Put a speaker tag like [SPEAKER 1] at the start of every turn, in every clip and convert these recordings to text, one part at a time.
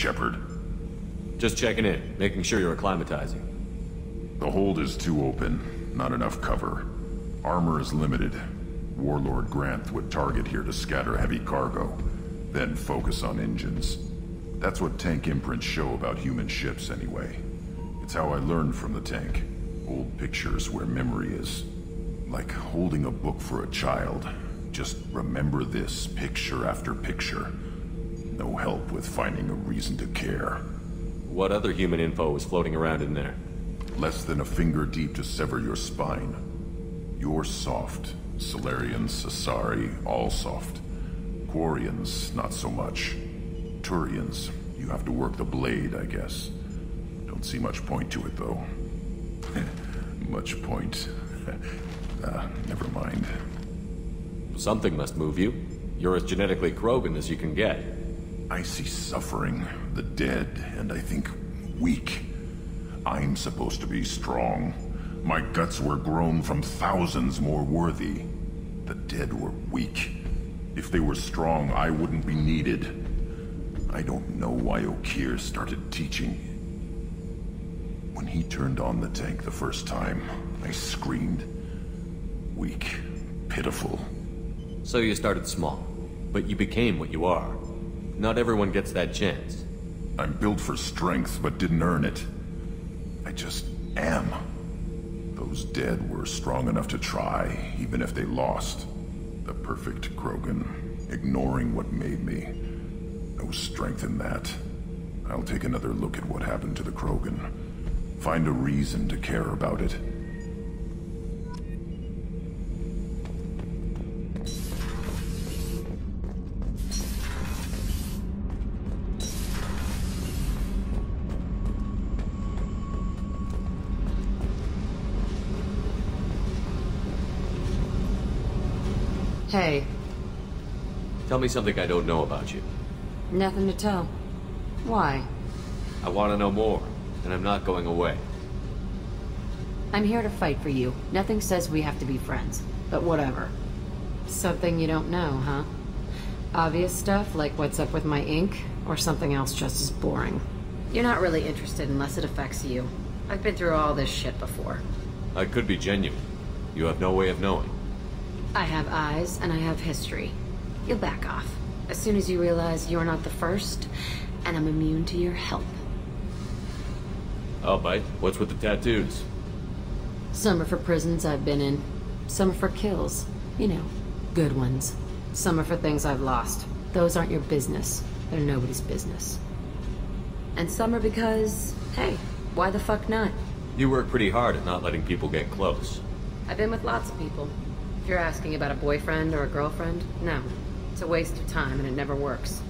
[SPEAKER 1] Shepard?
[SPEAKER 2] Just checking in, making sure you're acclimatizing.
[SPEAKER 1] The hold is too open. Not enough cover. Armor is limited. Warlord Grant would target here to scatter heavy cargo, then focus on engines. That's what tank imprints show about human ships anyway. It's how I learned from the tank. Old pictures where memory is. Like holding a book for a child. Just remember this picture after picture. No help with finding a reason to care.
[SPEAKER 2] What other human info was floating around in there?
[SPEAKER 1] Less than a finger deep to sever your spine. You're soft. Solarians, Asari, all soft. Quarians, not so much. Turians, you have to work the blade, I guess. Don't see much point to it, though. Much point. Never mind.
[SPEAKER 2] Something must move you. You're as genetically Krogan as you can get.
[SPEAKER 1] I see suffering, the dead, and I think weak. I'm supposed to be strong. My guts were grown from thousands more worthy. The dead were weak. If they were strong, I wouldn't be needed. I don't know why Okeer started teaching. When he turned on the tank the first time, I screamed. Weak, pitiful.
[SPEAKER 2] So you started small, but you became what you are. Not everyone gets that chance.
[SPEAKER 1] I'm built for strength, but didn't earn it. I just am. Those dead were strong enough to try, even if they lost. The perfect Krogan, ignoring what made me. No strength in that. I'll take another look at what happened to the Krogan. Find a reason to care about it.
[SPEAKER 3] Hey.
[SPEAKER 2] Tell me something I don't know about you.
[SPEAKER 3] Nothing to tell. Why?
[SPEAKER 2] I want to know more, and I'm not going away.
[SPEAKER 3] I'm here to fight for you. Nothing says we have to be friends, but whatever. Something you don't know, huh? Obvious stuff, like what's up with my ink, or something else just as boring. You're not really interested unless it affects you. I've been through all this shit before.
[SPEAKER 2] I could be genuine. You have no way of knowing.
[SPEAKER 3] I have eyes, and I have history. You'll back off. As soon as you realize you're not the first, and I'm immune to your help.
[SPEAKER 2] I'll bite. What's with the tattoos?
[SPEAKER 3] Some are for prisons I've been in. Some are for kills. You know, good ones. Some are for things I've lost. Those aren't your business. They're nobody's business. And some are because, hey, why the fuck not?
[SPEAKER 2] You work pretty hard at not letting people get close.
[SPEAKER 3] I've been with lots of people. If you're asking about a boyfriend or a girlfriend, no. It's a waste of time and it never works.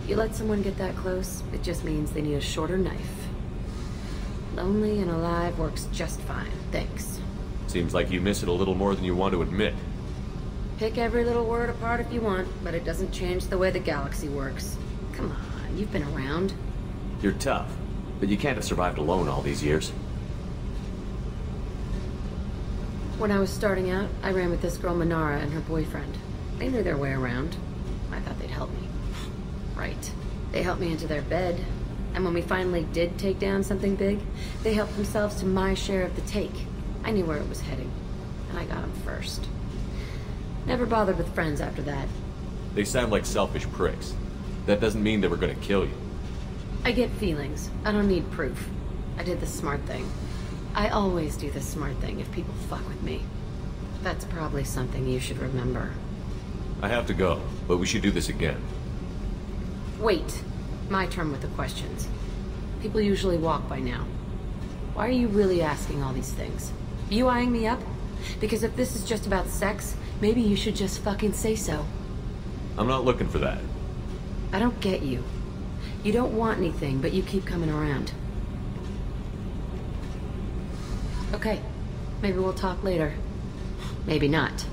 [SPEAKER 3] You let someone get that close, it just means they need a shorter knife. Lonely and alive works just fine, thanks.
[SPEAKER 2] Seems like you miss it a little more than you want to admit.
[SPEAKER 3] Pick every little word apart if you want, but it doesn't change the way the galaxy works. Come on, you've been around.
[SPEAKER 2] You're tough, but you can't have survived alone all these years.
[SPEAKER 3] When I was starting out, I ran with this girl Minara and her boyfriend. They knew their way around. I thought they'd help me. Right. They helped me into their bed. And when we finally did take down something big, they helped themselves to my share of the take. I knew where it was heading. And I got them first. Never bothered with friends after that.
[SPEAKER 2] They sound like selfish pricks. That doesn't mean they were gonna kill you.
[SPEAKER 3] I get feelings. I don't need proof. I did the smart thing. I always do the smart thing if people fuck with me. That's probably something you should remember.
[SPEAKER 2] I have to go, but we should do this again.
[SPEAKER 3] Wait. My turn with the questions. People usually walk by now. Why are you really asking all these things? You eyeing me up? Because if this is just about sex, maybe you should just fucking say so.
[SPEAKER 2] I'm not looking for that.
[SPEAKER 3] I don't get you. You don't want anything, but you keep coming around. Okay, maybe we'll talk later. Maybe not.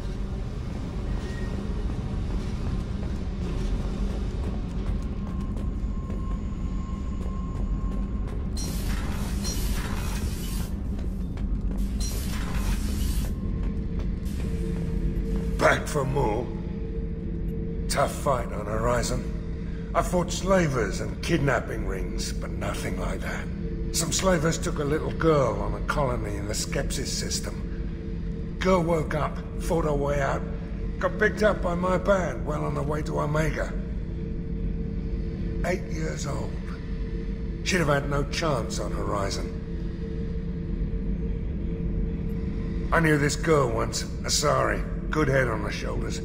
[SPEAKER 4] Back for more. Tough fight on horizon. I fought slavers and kidnapping rings, but nothing like that. Some slavers took a little girl on a colony in the Skepsis system. Girl woke up, fought her way out, got picked up by my band well on her way to Omega. 8 years old. She'd have had no chance on Horizon. I knew this girl once, Asari, good head on her shoulders.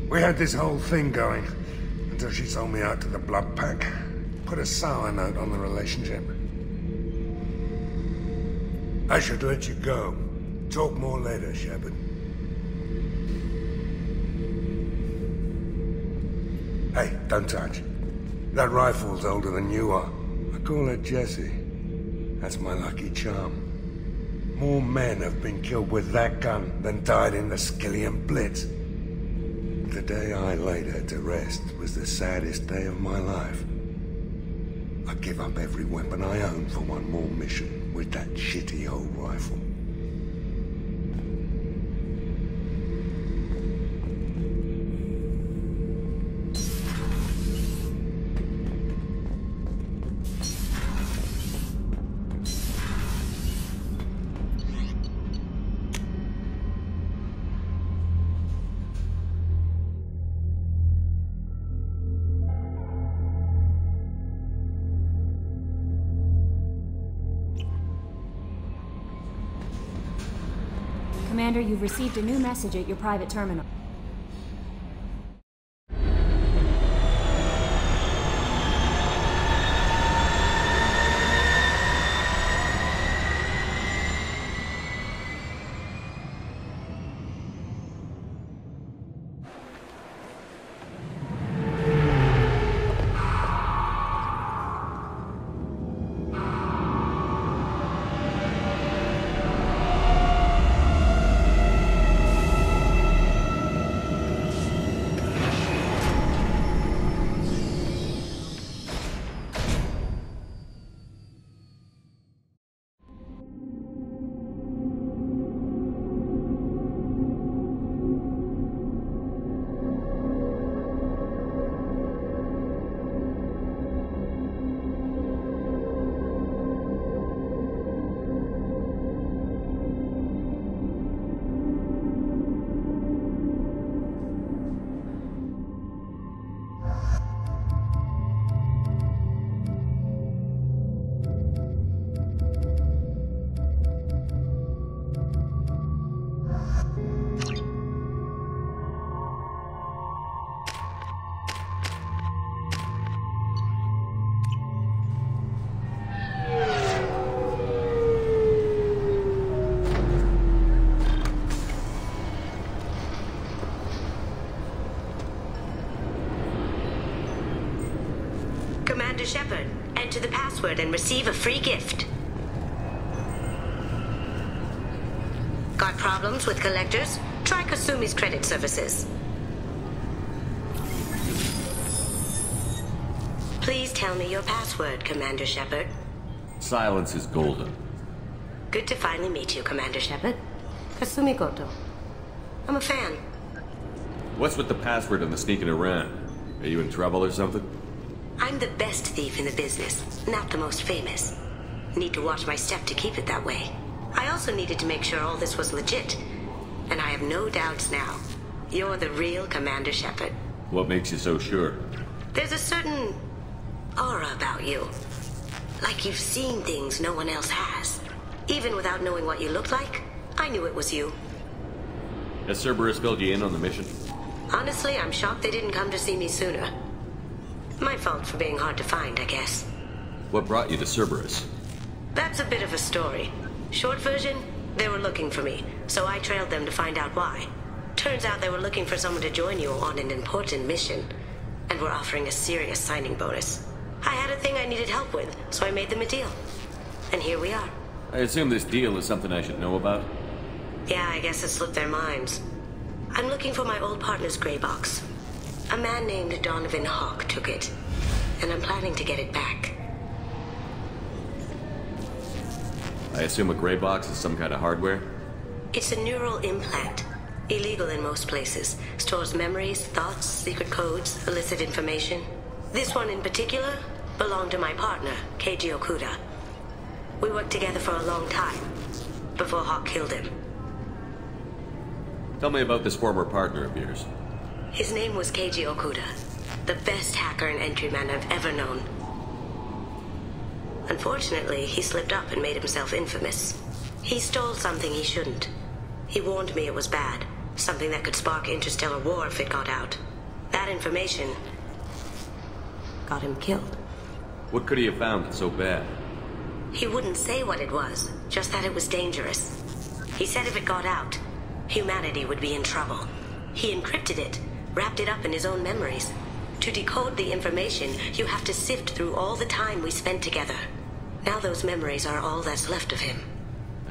[SPEAKER 4] We had this whole thing going, until she sold me out to the Blood Pack. Put a sour note on the relationship. I should let you go. Talk more later, Shepard. Hey, don't touch. That rifle's older than you are. I call her Jessie. That's my lucky charm. More men have been killed with that gun than died in the Skillian Blitz. The day I laid her to rest was the saddest day of my life. I'd give up every weapon I own for one more mission with that shitty old rifle.
[SPEAKER 5] Commander, you've received a new message at your private terminal.
[SPEAKER 6] Commander Shepard, enter the password and receive a free gift. Got problems with collectors? Try Kasumi's credit services. Please tell me your password, Commander Shepard.
[SPEAKER 2] Silence is golden.
[SPEAKER 6] Good to finally meet you, Commander Shepard. Kasumi Goto. I'm a fan.
[SPEAKER 2] What's with the password and the sneaking around? Are you in trouble or something?
[SPEAKER 6] I'm the best thief in the business, not the most famous. Need to watch my step to keep it that way. I also needed to make sure all this was legit. And I have no doubts now. You're the real Commander Shepard.
[SPEAKER 2] What makes you so sure?
[SPEAKER 6] There's a certain aura about you. Like you've seen things no one else has. Even without knowing what you looked like, I knew it was you.
[SPEAKER 2] Has Cerberus filled you in on the mission?
[SPEAKER 6] Honestly, I'm shocked they didn't come to see me sooner. My fault for being hard to find, I guess.
[SPEAKER 2] What brought you to Cerberus?
[SPEAKER 6] That's a bit of a story. Short version, they were looking for me, so I trailed them to find out why. Turns out they were looking for someone to join you on an important mission, and were offering a serious signing bonus. I had a thing I needed help with, so I made them a deal. And here we are.
[SPEAKER 2] I assume this deal is something I should know about?
[SPEAKER 6] Yeah, I guess it slipped their minds. I'm looking for my old partner's gray box. A man named Donovan Hawk took it, and I'm planning to get it back.
[SPEAKER 2] I assume a gray box is some kind of hardware?
[SPEAKER 6] It's a neural implant. Illegal in most places. Stores memories, thoughts, secret codes, illicit information. This one in particular belonged to my partner, Keiji Okuda. We worked together for a long time, before Hawk killed him.
[SPEAKER 2] Tell me about this former partner of yours.
[SPEAKER 6] His name was Keiji Okuda, the best hacker and entryman I've ever known. Unfortunately, he slipped up and made himself infamous. He stole something he shouldn't. He warned me it was bad, something that could spark interstellar war if it got out. That information got him killed.
[SPEAKER 2] What could he have found that's so bad?
[SPEAKER 6] He wouldn't say what it was, just that it was dangerous. He said if it got out, humanity would be in trouble. He encrypted it, wrapped it up in his own memories. To decode the information, you have to sift through all the time we spent together. Now those memories are all that's left of him.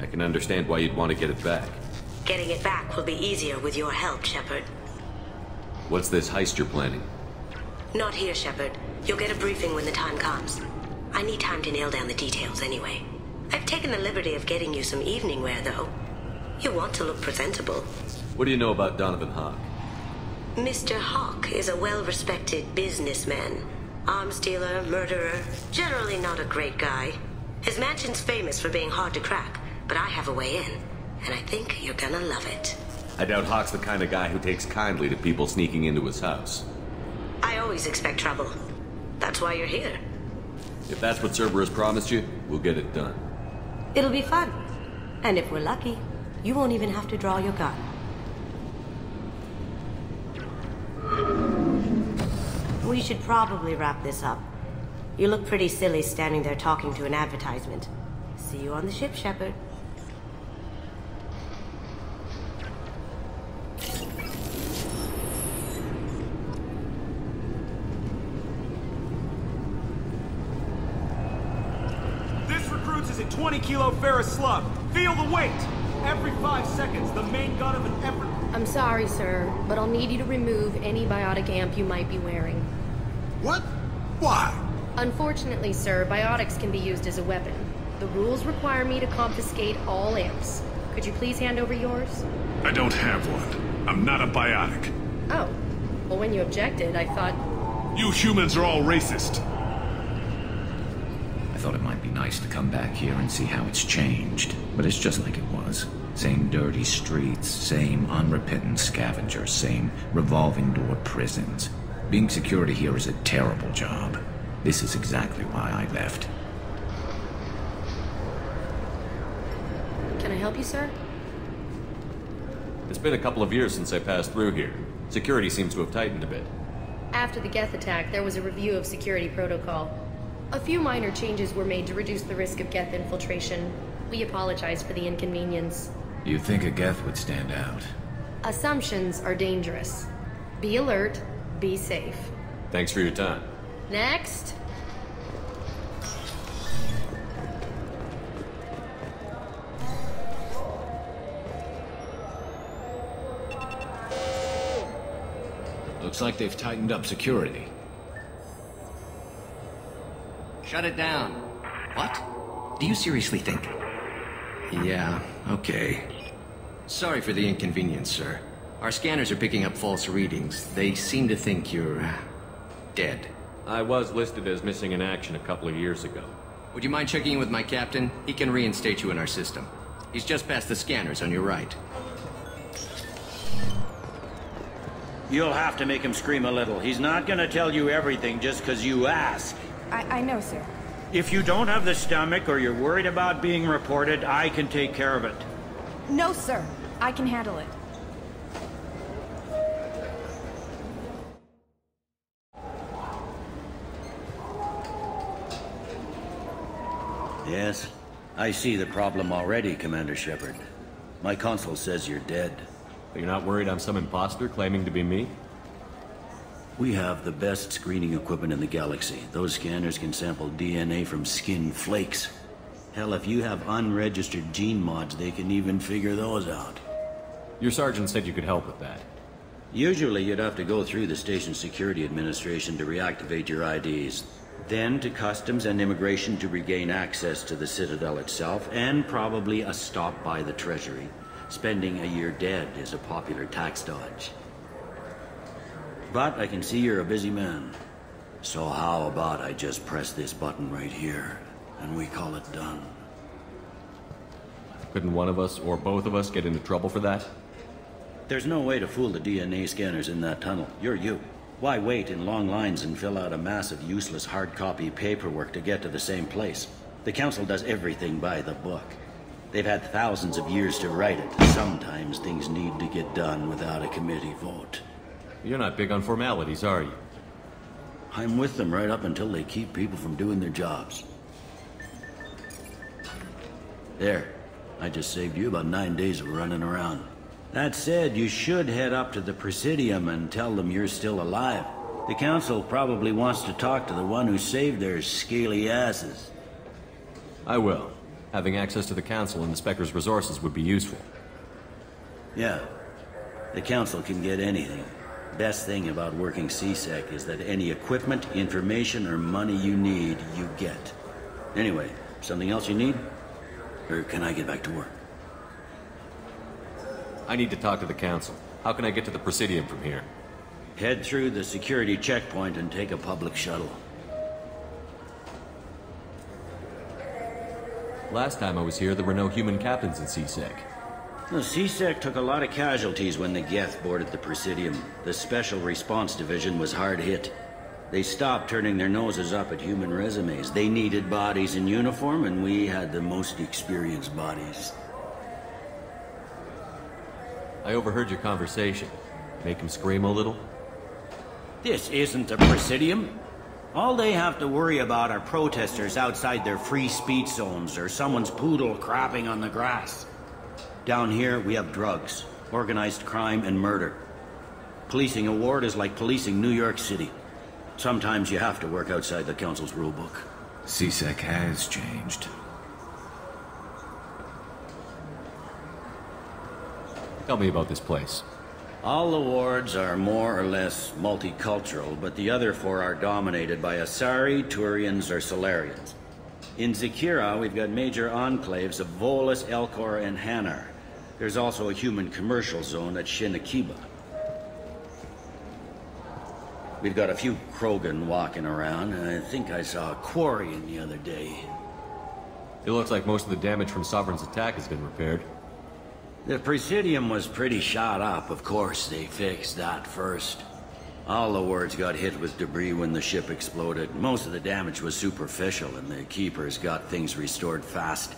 [SPEAKER 2] I can understand why you'd want to get it back.
[SPEAKER 6] Getting it back will be easier with your help, Shepard.
[SPEAKER 2] What's this heist you're planning?
[SPEAKER 6] Not here, Shepard. You'll get a briefing when the time comes. I need time to nail down the details anyway. I've taken the liberty of getting you some evening wear, though. You want to look presentable.
[SPEAKER 2] What do you know about Donovan Hawk?
[SPEAKER 6] Mr. Hawk is a well-respected businessman. Arms dealer, murderer, generally not a great guy. His mansion's famous for being hard to crack, but I have a way in, and I think you're gonna love it.
[SPEAKER 2] I doubt Hawk's the kind of guy who takes kindly to people sneaking into his house.
[SPEAKER 6] I always expect trouble. That's why you're here.
[SPEAKER 2] If that's what Cerberus promised you, we'll get it done.
[SPEAKER 6] It'll be fun. And if we're lucky, you won't even have to draw your gun. We should probably wrap this up. You look pretty silly standing there talking to an advertisement. See you on the ship, Shepard.
[SPEAKER 7] This recruits is a 20-kilo ferrous slug. Feel the weight! Every 5 seconds, the main gun of an effort...
[SPEAKER 8] I'm sorry, sir, but I'll need you to remove any biotic amp you might be wearing.
[SPEAKER 4] What? Why?
[SPEAKER 8] Unfortunately, sir, biotics can be used as a weapon. The rules require me to confiscate all amps. Could you please hand over yours?
[SPEAKER 1] I don't have one. I'm not a biotic.
[SPEAKER 8] Oh. Well, when you objected, I thought...
[SPEAKER 1] You humans are all racist.
[SPEAKER 9] I thought it might be nice to come back here and see how it's changed, but it's just like it was. Same dirty streets, same unrepentant scavengers, same revolving door prisons. Being security here is a terrible job. This is exactly why I left.
[SPEAKER 8] Can I help you, sir?
[SPEAKER 2] It's been a couple of years since I passed through here. Security seems to have tightened a bit.
[SPEAKER 8] After the Geth attack, there was a review of security protocol. A few minor changes were made to reduce the risk of Geth infiltration. We apologize for the inconvenience.
[SPEAKER 9] You'd think a Geth would stand out.
[SPEAKER 8] Assumptions are dangerous. Be alert, be safe.
[SPEAKER 2] Thanks for your time.
[SPEAKER 8] Next!
[SPEAKER 9] Looks like they've tightened up security.
[SPEAKER 10] Shut it down. What? Do you seriously think?
[SPEAKER 9] Yeah, okay.
[SPEAKER 10] Sorry for the inconvenience, sir. Our scanners are picking up false readings. They seem to think you're... dead.
[SPEAKER 2] I was listed as missing in action a couple of years ago.
[SPEAKER 10] Would you mind checking in with my captain? He can reinstate you in our system. He's just past the scanners on your right.
[SPEAKER 11] You'll have to make him scream a little. He's not gonna tell you everything just because you ask.
[SPEAKER 5] I know, sir.
[SPEAKER 11] If you don't have the stomach or you're worried about being reported, I can take care of it.
[SPEAKER 5] No, sir. I can handle it.
[SPEAKER 11] Yes, I see the problem already, Commander Shepard. My console says you're dead.
[SPEAKER 2] But you're not worried I'm some imposter claiming to be me?
[SPEAKER 11] We have the best screening equipment in the galaxy. Those scanners can sample DNA from skin flakes. Hell, if you have unregistered gene mods, they can even figure those out.
[SPEAKER 2] Your sergeant said you could help with that.
[SPEAKER 11] Usually you'd have to go through the station security administration to reactivate your IDs. Then to customs and immigration to regain access to the Citadel itself, and probably a stop by the Treasury. Spending a year dead is a popular tax dodge. But I can see you're a busy man. So how about I just press this button right here, and we call it done?
[SPEAKER 2] Couldn't one of us, or both of us, get into trouble for that?
[SPEAKER 11] There's no way to fool the DNA scanners in that tunnel. You're you. Why wait in long lines and fill out a massive useless hard copy paperwork to get to the same place? The Council does everything by the book. They've had thousands of years to write it. Sometimes things need to get done without a committee vote.
[SPEAKER 2] You're not big on formalities, are you?
[SPEAKER 11] I'm with them right up until they keep people from doing their jobs. There. I just saved you about 9 days of running around. That said, you should head up to the Presidium and tell them you're still alive. The Council probably wants to talk to the one who saved their scaly asses.
[SPEAKER 2] I will. Having access to the Council and the Spectre's resources would be useful.
[SPEAKER 11] Yeah. The Council can get anything. Best thing about working CSEC is that any equipment, information, or money you need, you get. Anyway, something else you need? Or can I get back to work?
[SPEAKER 2] I need to talk to the Council. How can I get to the Presidium from here?
[SPEAKER 11] Head through the security checkpoint and take a public shuttle.
[SPEAKER 2] Last time I was here, there were no human captains in CSEC.
[SPEAKER 11] The CSEC took a lot of casualties when the Geth boarded the Presidium. The Special Response Division was hard hit. They stopped turning their noses up at human resumes. They needed bodies in uniform, and we had the most experienced bodies.
[SPEAKER 2] I overheard your conversation. Make him scream a little?
[SPEAKER 11] This isn't the Presidium. All they have to worry about are protesters outside their free speech zones or someone's poodle crapping on the grass. Down here, we have drugs, organized crime, and murder. Policing a ward is like policing New York City. Sometimes you have to work outside the Council's rulebook.
[SPEAKER 9] CSEC has changed.
[SPEAKER 2] Tell me about this place.
[SPEAKER 11] All the wards are more or less multicultural, but the other four are dominated by Asari, Turians, or Solarians. In Zakira, we've got major enclaves of Volus, Elcor, and Hanar. There's also a human commercial zone at Shinakiba. We've got a few Krogan walking around, and I think I saw a Quarian the other day.
[SPEAKER 2] It looks like most of the damage from Sovereign's attack has been repaired.
[SPEAKER 11] The Presidium was pretty shot up. Of course, they fixed that first. All the wards got hit with debris when the ship exploded. Most of the damage was superficial, and the Keepers got things restored fast.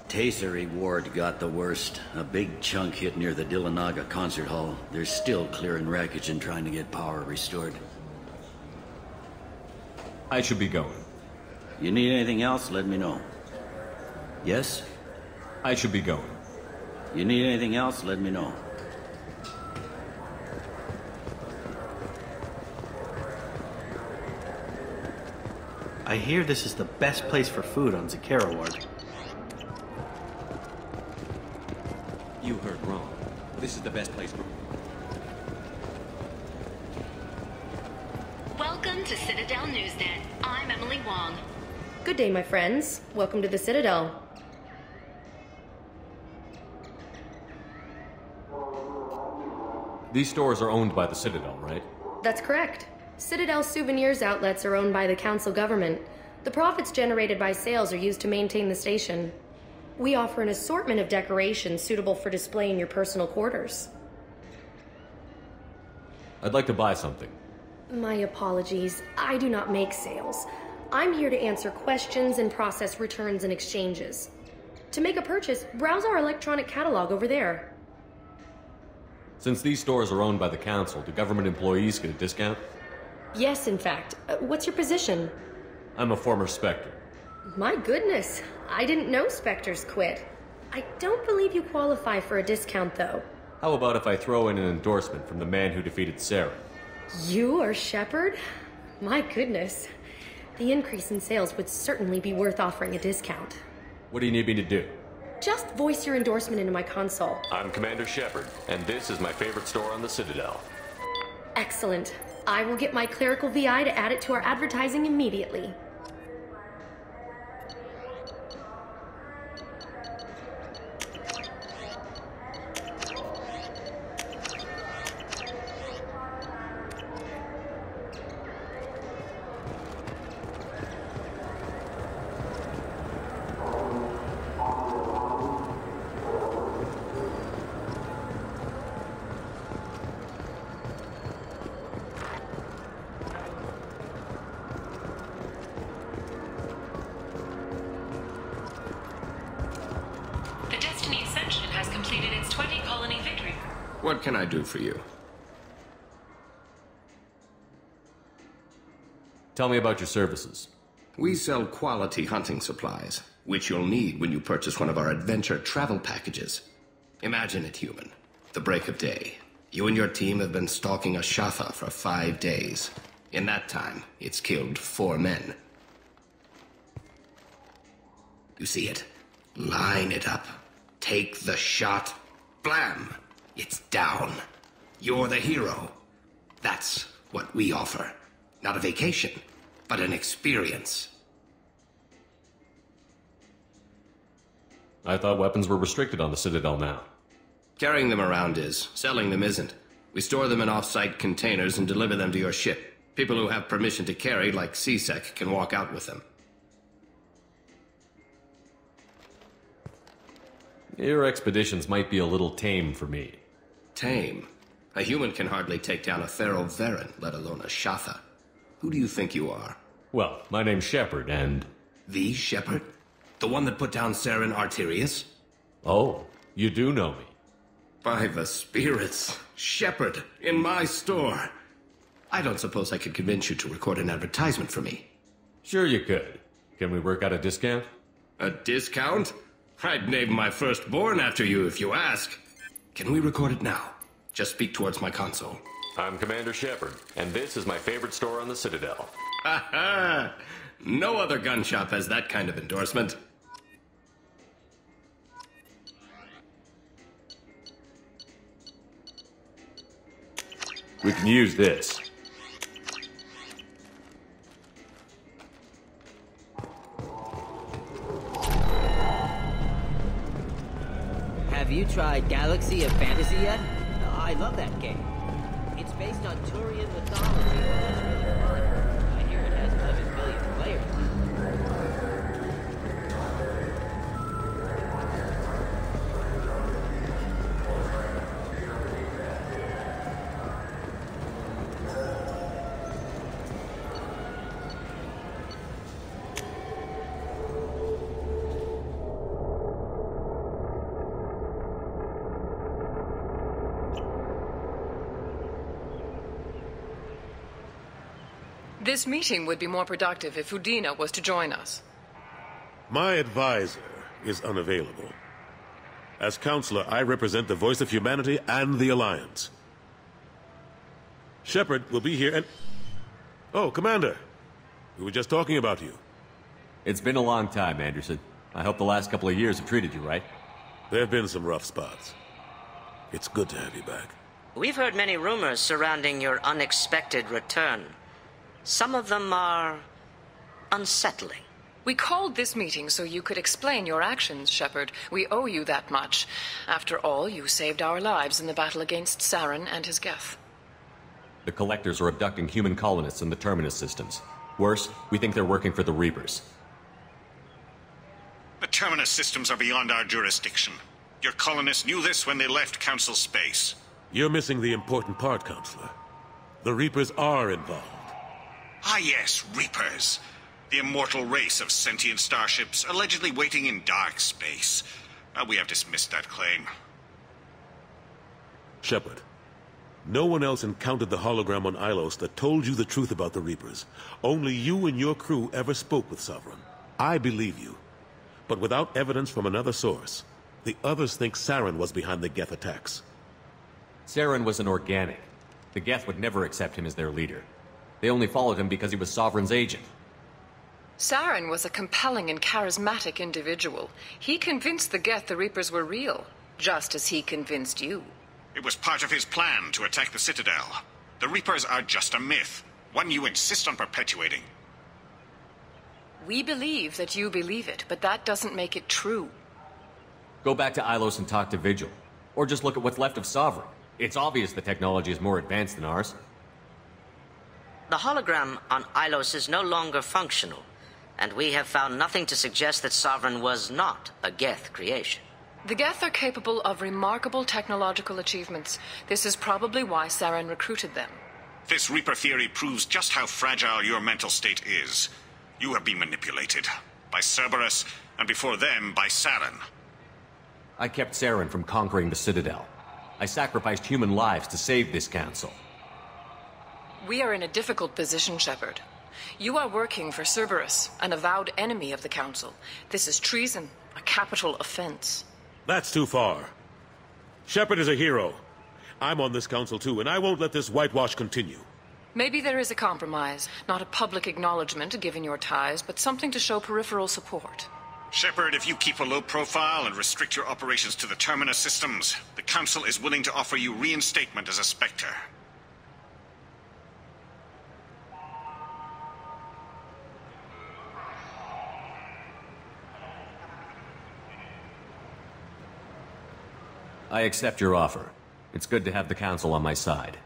[SPEAKER 11] Tasery Ward got the worst. A big chunk hit near the Dillanaga concert hall. They're still clearing wreckage and trying to get power restored.
[SPEAKER 2] I should be going.
[SPEAKER 11] You need anything else, let me know. Yes?
[SPEAKER 2] I should be going.
[SPEAKER 11] You need anything else, let me know.
[SPEAKER 12] I hear this is the best place for food on Zakira Ward.
[SPEAKER 2] You heard wrong. This is the best place for...
[SPEAKER 13] Welcome to Citadel Newsnet. I'm Emily Wong.
[SPEAKER 8] Good day, my friends. Welcome to the Citadel.
[SPEAKER 2] These stores are owned by the Citadel, right?
[SPEAKER 8] That's correct. Citadel souvenirs outlets are owned by the Council government. The profits generated by sales are used to maintain the station. We offer an assortment of decorations suitable for display in your personal quarters.
[SPEAKER 2] I'd like to buy something.
[SPEAKER 8] My apologies. I do not make sales. I'm here to answer questions and process returns and exchanges. To make a purchase, browse our electronic catalog over there.
[SPEAKER 2] Since these stores are owned by the Council, do government employees get a discount?
[SPEAKER 8] Yes, in fact. What's your position?
[SPEAKER 2] I'm a former Spectre.
[SPEAKER 8] My goodness. I didn't know Spectres quit. I don't believe you qualify for a discount, though.
[SPEAKER 2] How about if I throw in an endorsement from the man who defeated Sarah?
[SPEAKER 8] You are Shepard? My goodness. The increase in sales would certainly be worth offering a discount.
[SPEAKER 2] What do you need me to do?
[SPEAKER 8] Just voice your endorsement into my console.
[SPEAKER 2] I'm Commander Shepard, and this is my favorite store on the Citadel.
[SPEAKER 8] Excellent. I will get my clerical VI to add it to our advertising immediately.
[SPEAKER 10] What can I do for you?
[SPEAKER 2] Tell me about your services.
[SPEAKER 10] We sell quality hunting supplies, which you'll need when you purchase one of our adventure travel packages. Imagine it, human. The break of day. You and your team have been stalking a Shatha for 5 days. In that time, it's killed 4 men. You see it? Line it up. Take the shot. Blam! It's down. You're the hero. That's what we offer. Not a vacation, but an experience.
[SPEAKER 2] I thought weapons were restricted on the Citadel now.
[SPEAKER 10] Carrying them around is. Selling them isn't. We store them in off-site containers and deliver them to your ship. People who have permission to carry, like CSEC, can walk out with them.
[SPEAKER 2] Your expeditions might be a little tame for me.
[SPEAKER 10] Tame? A human can hardly take down a Thero Varen, let alone a Shatha. Who do you think you are?
[SPEAKER 2] Well, my name's Shepard, and...
[SPEAKER 10] The Shepard? The one that put down Saren Arterius?
[SPEAKER 2] Oh, you do know me.
[SPEAKER 10] By the spirits. Shepard, in my store. I don't suppose I could convince you to record an advertisement for me.
[SPEAKER 2] Sure you could. Can we work out a discount?
[SPEAKER 10] A discount? I'd name my firstborn after you if you ask. Can we record it now? Just speak towards my console.
[SPEAKER 2] I'm Commander Shepard, and this is my favorite store on the Citadel.
[SPEAKER 10] Ha ha! No other gun shop has that kind of endorsement.
[SPEAKER 2] We can use this.
[SPEAKER 14] Have you tried Galaxy of Fantasy yet? I love that game. It's based on Turian mythology, but it's really fun. I hear it has 11 billion players.
[SPEAKER 15] This meeting would be more productive if Udina was to join us.
[SPEAKER 16] My advisor is unavailable. As counselor, I represent the voice of humanity and the Alliance. Shepard will be here and... Oh, Commander. We were just talking about you.
[SPEAKER 2] It's been a long time, Anderson. I hope the last couple of years have treated you right.
[SPEAKER 16] There have been some rough spots. It's good to have you back.
[SPEAKER 6] We've heard many rumors surrounding your unexpected return. Some of them are unsettling.
[SPEAKER 15] We called this meeting so you could explain your actions, Shepard. We owe you that much. After all, you saved our lives in the battle against Saren and his Geth.
[SPEAKER 2] The Collectors are abducting human colonists in the Terminus systems. Worse, we think they're working for the Reapers.
[SPEAKER 17] The Terminus systems are beyond our jurisdiction. Your colonists knew this when they left Council space.
[SPEAKER 16] You're missing the important part, Counselor. The Reapers are involved.
[SPEAKER 17] Ah yes, Reapers. The immortal race of sentient starships allegedly waiting in dark space. We have dismissed that claim.
[SPEAKER 16] Shepard, no one else encountered the hologram on Ilos that told you the truth about the Reapers. Only you and your crew ever spoke with Sovereign. I believe you. But without evidence from another source, the others think Saren was behind the Geth attacks.
[SPEAKER 2] Saren was an organic. The Geth would never accept him as their leader. They only followed him because he was Sovereign's agent.
[SPEAKER 15] Saren was a compelling and charismatic individual. He convinced the Geth the Reapers were real, just as he convinced you.
[SPEAKER 17] It was part of his plan to attack the Citadel. The Reapers are just a myth, one you insist on perpetuating.
[SPEAKER 15] We believe that you believe it, but that doesn't make it true.
[SPEAKER 2] Go back to Ilos and talk to Vigil. Or just look at what's left of Sovereign. It's obvious the technology is more advanced than ours.
[SPEAKER 6] The hologram on Ilos is no longer functional, and we have found nothing to suggest that Sovereign was not a Geth creation.
[SPEAKER 15] The Geth are capable of remarkable technological achievements. This is probably why Saren recruited them.
[SPEAKER 17] This Reaper theory proves just how fragile your mental state is. You have been manipulated. By Cerberus, and before them, by Saren.
[SPEAKER 2] I kept Saren from conquering the Citadel. I sacrificed human lives to save this council.
[SPEAKER 15] We are in a difficult position, Shepard. You are working for Cerberus, an avowed enemy of the Council. This is treason, a capital offense.
[SPEAKER 16] That's too far. Shepard is a hero. I'm on this council too, and I won't let this whitewash continue.
[SPEAKER 15] Maybe there is a compromise. Not a public acknowledgement given your ties, but something to show peripheral support.
[SPEAKER 17] Shepard, if you keep a low profile and restrict your operations to the Terminus systems, the Council is willing to offer you reinstatement as a Spectre.
[SPEAKER 2] I accept your offer. It's good to have the Council on my side.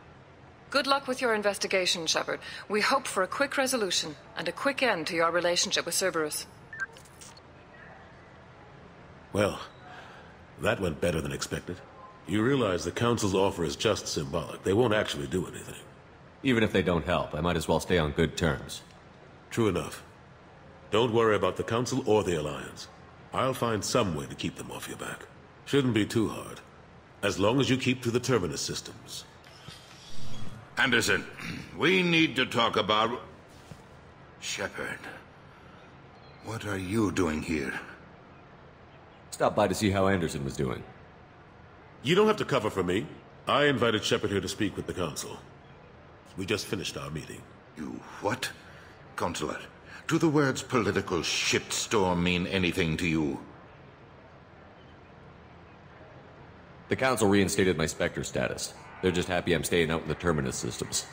[SPEAKER 15] Good luck with your investigation, Shepard. We hope for a quick resolution and a quick end to your relationship with Cerberus.
[SPEAKER 16] Well, that went better than expected. You realize the Council's offer is just symbolic. They won't actually do anything.
[SPEAKER 2] Even if they don't help, I might as well stay on good terms.
[SPEAKER 16] True enough. Don't worry about the Council or the Alliance. I'll find some way to keep them off your back. Shouldn't be too hard. As long as you keep to the Terminus systems.
[SPEAKER 18] Anderson, we need to talk about... Shepard. What are you doing here?
[SPEAKER 2] Stopped by to see how Anderson was doing.
[SPEAKER 16] You don't have to cover for me. I invited Shepard here to speak with the Council. We just finished our meeting.
[SPEAKER 18] You what? Consular, do the words political shitstorm mean anything to you?
[SPEAKER 2] The Council reinstated my Spectre status. They're just happy I'm staying out in the Terminus systems.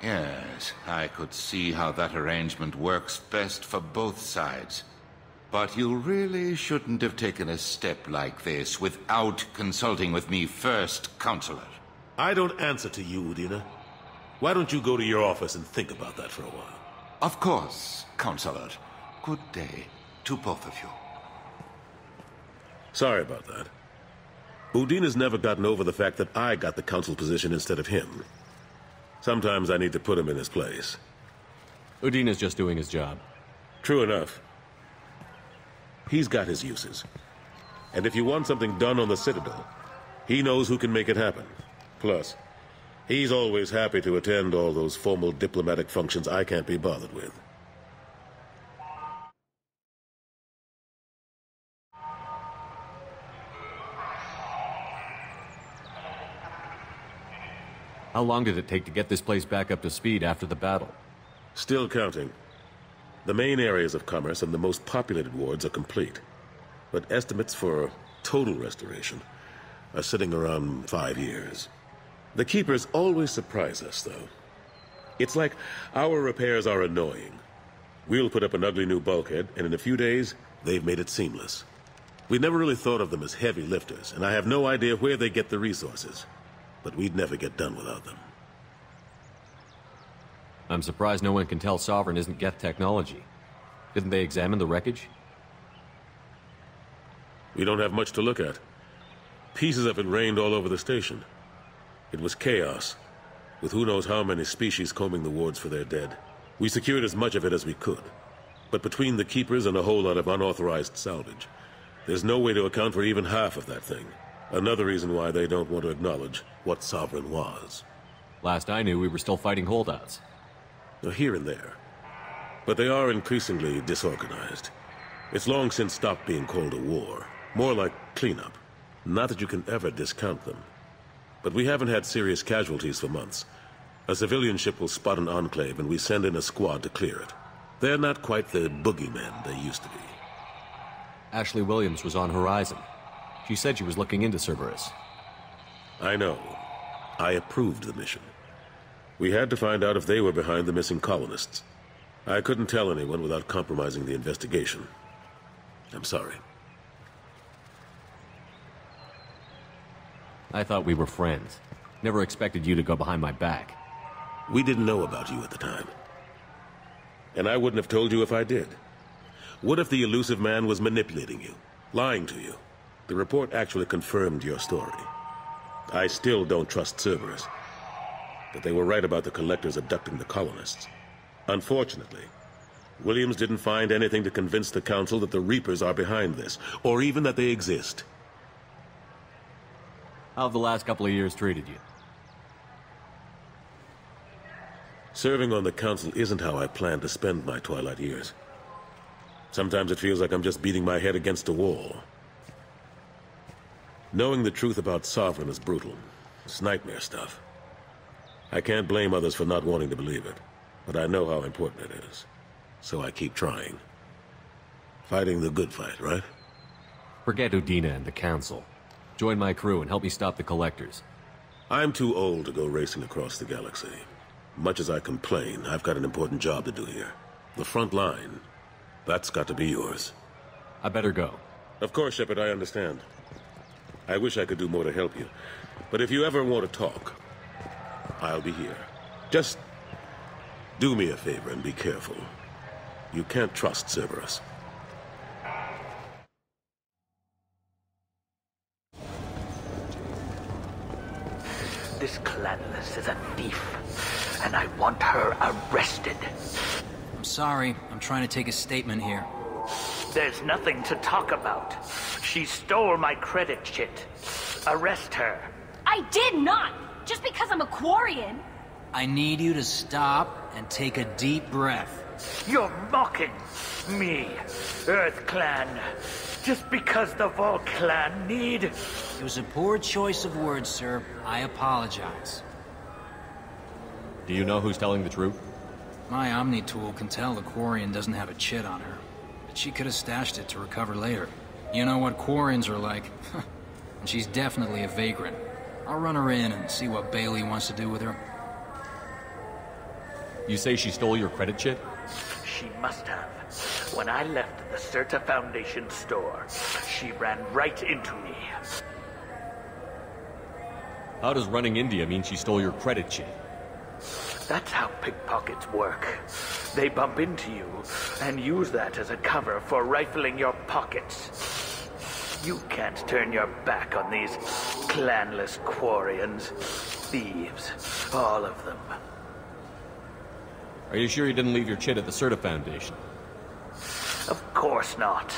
[SPEAKER 18] Yes, I could see how that arrangement works best for both sides. But you really shouldn't have taken a step like this without consulting with me first, Counselor.
[SPEAKER 16] I don't answer to you, Udina. Why don't you go to your office and think about that for a while?
[SPEAKER 18] Of course, Counselor. Good day to both of you.
[SPEAKER 16] Sorry about that. Udina's never gotten over the fact that I got the Council position instead of him. Sometimes I need to put him in his place.
[SPEAKER 2] Udina's just doing his job.
[SPEAKER 16] True enough. He's got his uses. And if you want something done on the Citadel, he knows who can make it happen. Plus, he's always happy to attend all those formal diplomatic functions I can't be bothered with.
[SPEAKER 2] How long did it take to get this place back up to speed after the battle?
[SPEAKER 16] Still counting. The main areas of commerce and the most populated wards are complete. But estimates for total restoration are sitting around 5 years. The Keepers always surprise us, though. It's like our repairs are annoying. We'll put up an ugly new bulkhead, and in a few days, they've made it seamless. We never really thought of them as heavy lifters, and I have no idea where they get the resources. But we'd never get done without them.
[SPEAKER 2] I'm surprised no one can tell Sovereign isn't Geth technology. Didn't they examine the wreckage?
[SPEAKER 16] We don't have much to look at. Pieces of it rained all over the station. It was chaos, with who knows how many species combing the wards for their dead. We secured as much of it as we could. But between the Keepers and a whole lot of unauthorized salvage, there's no way to account for even half of that thing. Another reason why they don't want to acknowledge what Sovereign was.
[SPEAKER 2] Last I knew, we were still fighting holdouts.
[SPEAKER 16] Here and there. But they are increasingly disorganized. It's long since stopped being called a war. More like cleanup. Not that you can ever discount them. But we haven't had serious casualties for months. A civilian ship will spot an enclave and we send in a squad to clear it. They're not quite the boogeymen they used to be.
[SPEAKER 2] Ashley Williams was on Horizon. She said she was looking into Cerberus.
[SPEAKER 16] I know. I approved the mission. We had to find out if they were behind the missing colonists. I couldn't tell anyone without compromising the investigation. I'm sorry.
[SPEAKER 2] I thought we were friends. Never expected you to go behind my back.
[SPEAKER 16] We didn't know about you at the time. And I wouldn't have told you if I did. What if the elusive man was manipulating you, lying to you? The report actually confirmed your story. I still don't trust Cerberus. But they were right about the Collectors abducting the colonists. Unfortunately, Williams didn't find anything to convince the Council that the Reapers are behind this, or even that they exist.
[SPEAKER 2] How have the last couple of years treated you?
[SPEAKER 16] Serving on the Council isn't how I plan to spend my twilight years. Sometimes it feels like I'm just beating my head against a wall. Knowing the truth about Sovereign is brutal. It's nightmare stuff. I can't blame others for not wanting to believe it, but I know how important it is. So I keep trying. Fighting the good fight, right?
[SPEAKER 2] Forget Udina and the Council. Join my crew and help me stop the Collectors.
[SPEAKER 16] I'm too old to go racing across the galaxy. Much as I complain, I've got an important job to do here. The front line. That's got to be yours.
[SPEAKER 2] I better go.
[SPEAKER 16] Of course, Shepard, I understand. I wish I could do more to help you. But if you ever want to talk, I'll be here. Just do me a favor and be careful. You can't trust Cerberus.
[SPEAKER 19] This Clanless is a thief, and I want her arrested.
[SPEAKER 20] I'm sorry. I'm trying to take a statement here.
[SPEAKER 19] There's nothing to talk about. She stole my credit chit. Arrest her.
[SPEAKER 5] I did not! Just because I'm a Quarian!
[SPEAKER 20] I need you to stop and take a deep breath.
[SPEAKER 19] You're mocking me, Earth Clan. Just because the Vol Clan need...
[SPEAKER 20] It was a poor choice of words, sir. I apologize.
[SPEAKER 2] Do you know who's telling the truth?
[SPEAKER 20] My Omni tool can tell the Quarian doesn't have a chit on her. But she could have stashed it to recover later. You know what Quarians are like. And she's definitely a vagrant. I'll run her in and see what Bailey wants to do with her.
[SPEAKER 2] You say she stole your credit chit?
[SPEAKER 19] She must have. When I left the Certa Foundation store, she ran right into me.
[SPEAKER 2] How does running India mean she stole your credit chit?
[SPEAKER 19] That's how pickpockets work. They bump into you and use that as a cover for rifling your pockets. You can't turn your back on these clanless Quarians. Thieves, all of them.
[SPEAKER 2] Are you sure you didn't leave your chit at the Certa Foundation?
[SPEAKER 19] Of course not.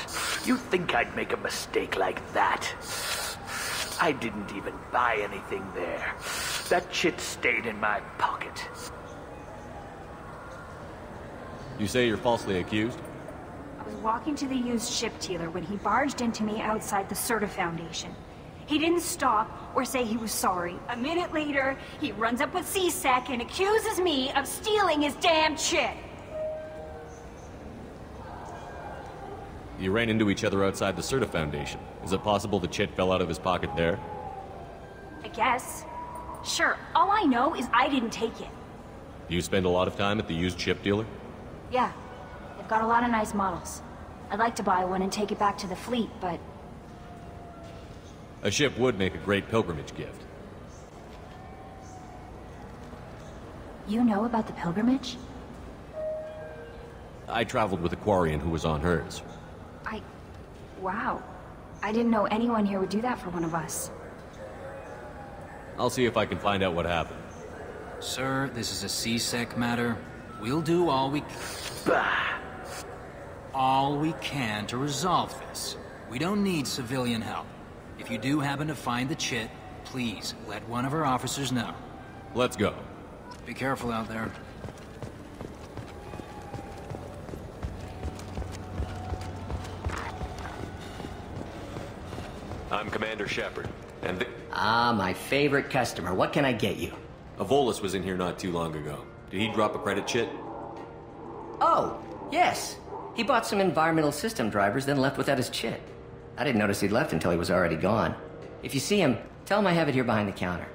[SPEAKER 19] You think I'd make a mistake like that? I didn't even buy anything there. That chit stayed in my pocket.
[SPEAKER 2] You say you're falsely accused?
[SPEAKER 5] I was walking to the used ship dealer when he barged into me outside the Certa Foundation. He didn't stop or say he was sorry. A minute later, he runs up with C-Sec and accuses me of stealing his damn chit.
[SPEAKER 2] You ran into each other outside the Certa Foundation. Is it possible the chit fell out of his pocket there?
[SPEAKER 5] I guess. Sure, all I know is I didn't take it.
[SPEAKER 2] Do you spend a lot of time at the used ship dealer?
[SPEAKER 5] Yeah, they've got a lot of nice models. I'd like to buy one and take it back to the fleet, but...
[SPEAKER 2] A ship would make a great pilgrimage gift.
[SPEAKER 5] You know about the pilgrimage?
[SPEAKER 2] I traveled with a Quarian who was on hers.
[SPEAKER 5] Wow. I didn't know anyone here would do that for one of us.
[SPEAKER 2] I'll see if I can find out what happened.
[SPEAKER 20] Sir, this is a C-Sec matter. We'll do all we can to resolve this. We don't need civilian help. If you do happen to find the chit, please let one of our officers know.
[SPEAKER 2] Let's go.
[SPEAKER 20] Be careful out there.
[SPEAKER 2] I'm Commander Shepard, and
[SPEAKER 14] my favorite customer. What can I get you?
[SPEAKER 2] A Volus was in here not too long ago. Did he drop a credit chit?
[SPEAKER 14] Oh, yes. He bought some environmental system drivers, then left without his chit. I didn't notice he'd left until he was already gone. If you see him, tell him I have it here behind the counter.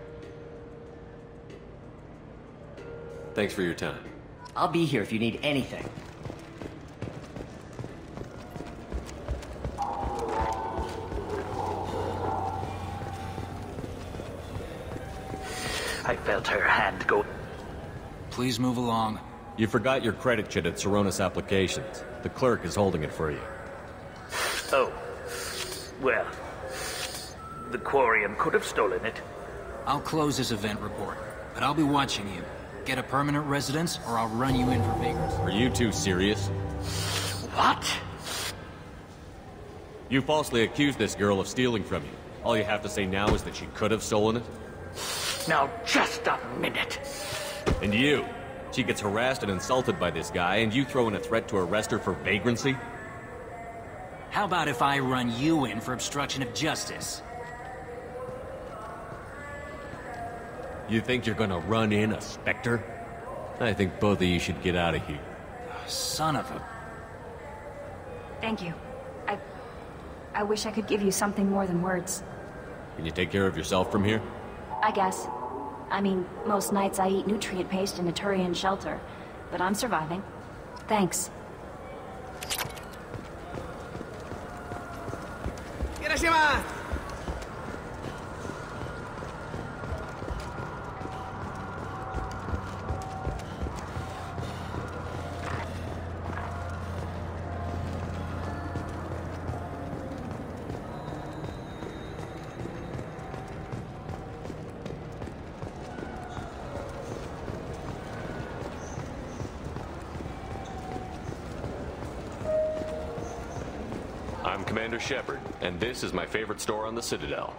[SPEAKER 2] Thanks for your time.
[SPEAKER 14] I'll be here if you need anything.
[SPEAKER 19] I felt her hand go...
[SPEAKER 20] Please move along.
[SPEAKER 2] You forgot your credit chit at Saronis Applications. The clerk is holding it for you.
[SPEAKER 19] Oh. Well, the Quarian could have stolen it.
[SPEAKER 20] I'll close this event report, but I'll be watching you. Get a permanent residence, or I'll run you in for vagrants.
[SPEAKER 2] Are you two serious?
[SPEAKER 19] What?
[SPEAKER 2] You falsely accused this girl of stealing from you. All you have to say now is that she could have stolen it?
[SPEAKER 19] Now, just a minute.
[SPEAKER 2] And you? She gets harassed and insulted by this guy, and you throw in a threat to arrest her for vagrancy?
[SPEAKER 20] How about if I run you in for obstruction of justice?
[SPEAKER 2] You think you're gonna run in a Spectre? I think both of you should get out of here.
[SPEAKER 20] Son of a...
[SPEAKER 5] Thank you. I wish I could give you something more than words.
[SPEAKER 2] Can you take care of yourself from here?
[SPEAKER 5] I guess. I mean, most nights I eat nutrient paste in a Turian shelter, but I'm surviving. Thanks.
[SPEAKER 21] I'm Commander Shepard, and this is my favorite store on the Citadel.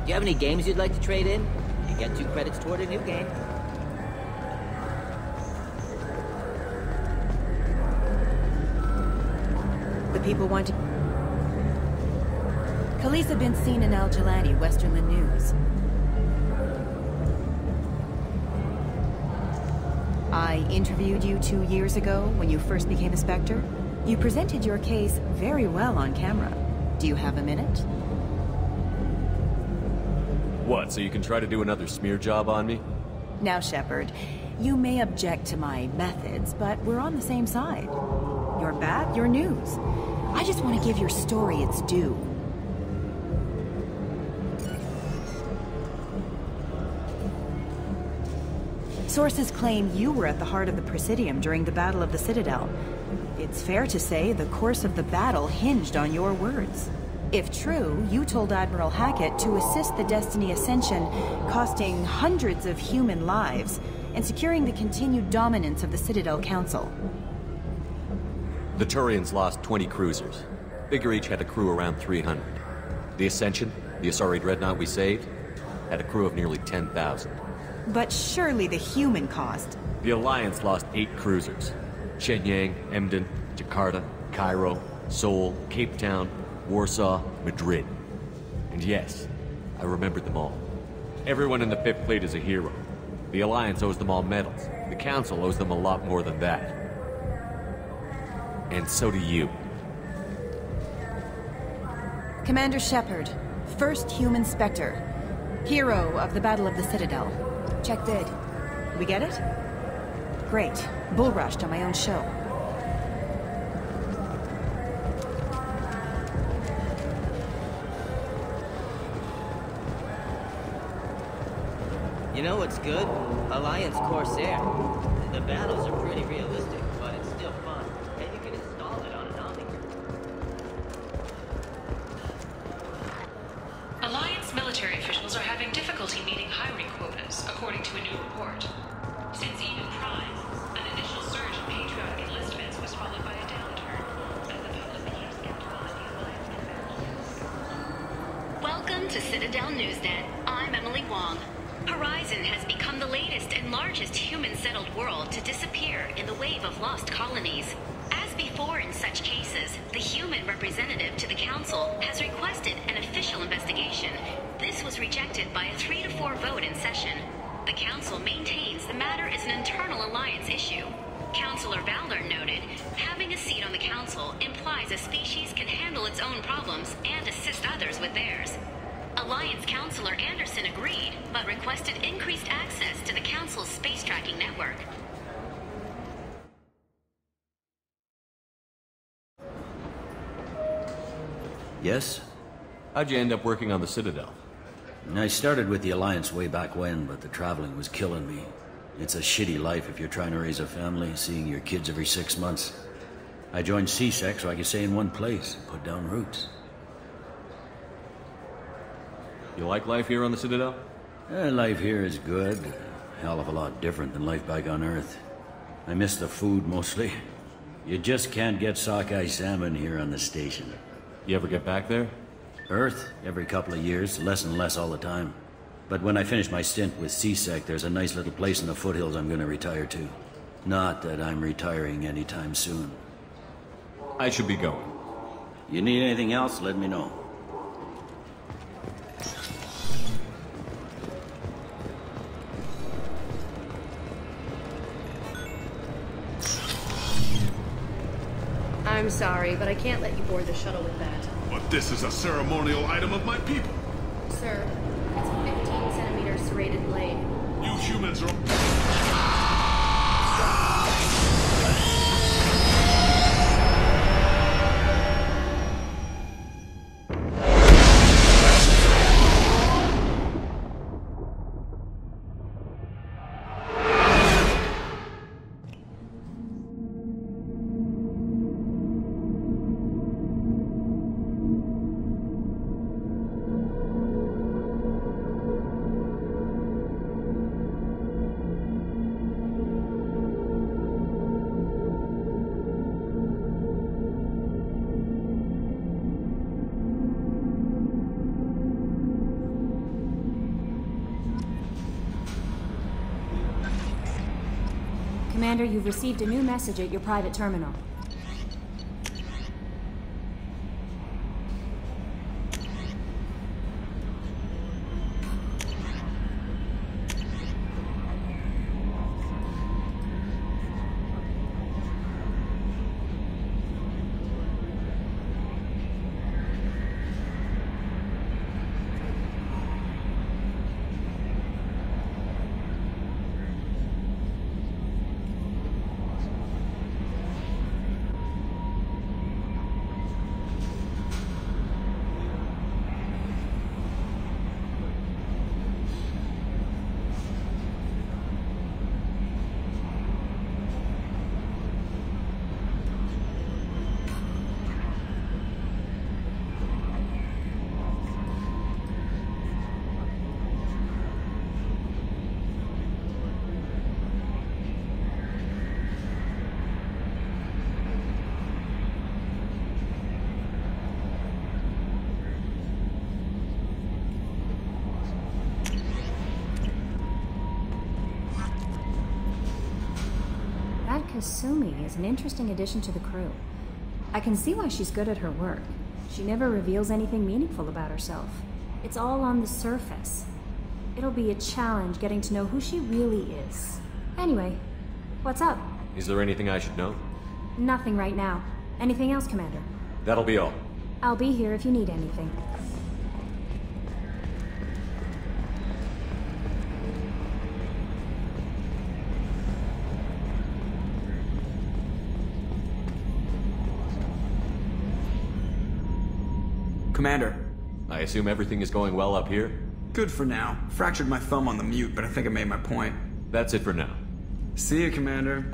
[SPEAKER 14] Do you have any games you'd like to trade in? You get 2 credits toward a new game.
[SPEAKER 22] The people want to... Khaleesa been seen in Al Jalani, Westerland News. I interviewed you 2 years ago when you first became a Spectre. You presented your case very well on camera. Do you have a minute?
[SPEAKER 2] What, so you can try to do another smear job on me?
[SPEAKER 22] Now, Shepard, you may object to my methods, but we're on the same side. You're bad, you're news. I just want to give your story its due. Sources claim you were at the heart of the Presidium during the Battle of the Citadel. It's fair to say the course of the battle hinged on your words. If true, you told Admiral Hackett to assist the Destiny Ascension, costing hundreds of human lives, and securing the continued dominance of the Citadel Council.
[SPEAKER 2] The Turians lost 20 cruisers. Figure each had a crew around 300. The Ascension, the Asari dreadnought we saved, had a crew of nearly 10,000.
[SPEAKER 22] But surely the human cost.
[SPEAKER 2] The Alliance lost 8 cruisers. Shenyang, Emden, Jakarta, Cairo, Seoul, Cape Town, Warsaw, Madrid. And yes, I remembered them all. Everyone in the 5th Fleet is a hero. The Alliance owes them all medals. The Council owes them a lot more than that. And so do you.
[SPEAKER 22] Commander Shepard, first human Spectre. Hero of the Battle of the Citadel. Check bid. We get it? Great. Bull rushed on my own show.
[SPEAKER 14] You know what's good? Alliance Corsair. The battles are pretty realistic, but it's still fun. And you can install it on an Omnigram.
[SPEAKER 15] Alliance military officials are having difficulty meeting hiring quotas, according to a new report. Since even Prime, an initial surge in patriotic enlistments was followed by a downturn, as the public became skeptical of the Alliance convention.
[SPEAKER 13] Welcome to Citadel Newsnet. I'm Emily Wong. Horizon has become the latest and largest human-settled world to disappear in the wave of lost colonies. As before in such cases, the human representative to the Council has requested an official investigation. This was rejected by a 3-to-4 vote in session. The Council maintains the matter is an internal Alliance issue. Councilor Valor noted, having a seat on the Council implies a species can handle its own problems and assist others with theirs. Alliance Councilor Anderson agreed, but requested increased access to the Council's space tracking network.
[SPEAKER 11] Yes?
[SPEAKER 2] How'd you end up working on the Citadel?
[SPEAKER 11] I started with the Alliance way back when, but the traveling was killing me. It's a shitty life if you're trying to raise a family, seeing your kids every 6 months. I joined CSEC so I could stay in one place, put down roots.
[SPEAKER 2] You like life here on the Citadel?
[SPEAKER 11] Life here is good. A hell of a lot different than life back on Earth. I miss the food mostly. You just can't get sockeye salmon here on the station.
[SPEAKER 2] You ever get back there?
[SPEAKER 11] Earth, every couple of years, less and less all the time. But when I finish my stint with CSEC, there's a nice little place in the foothills I'm gonna retire to. Not that I'm retiring anytime soon.
[SPEAKER 2] I should be going.
[SPEAKER 11] You need anything else, let me know.
[SPEAKER 8] I'm sorry, but I can't let you board the shuttle with that.
[SPEAKER 3] But this is a ceremonial item of my people.
[SPEAKER 8] Sir, it's a 15-centimeter serrated blade.
[SPEAKER 3] You humans are...
[SPEAKER 22] Commander, you've received a new message at your private terminal. Kasumi is an interesting addition to the crew. I can see why she's good at her work. She never reveals anything meaningful about herself. It's all on the surface. It'll be a challenge getting to know who she really is. Anyway, what's up?
[SPEAKER 2] Is there anything I should know?
[SPEAKER 22] Nothing right now. Anything else, Commander?
[SPEAKER 2] That'll be all.
[SPEAKER 22] I'll be here if you need anything.
[SPEAKER 7] Commander.
[SPEAKER 2] I assume everything is going well up here?
[SPEAKER 7] Good for now. Fractured my thumb on the mute, but I think I made my point.
[SPEAKER 2] That's it for now.
[SPEAKER 7] See you, Commander.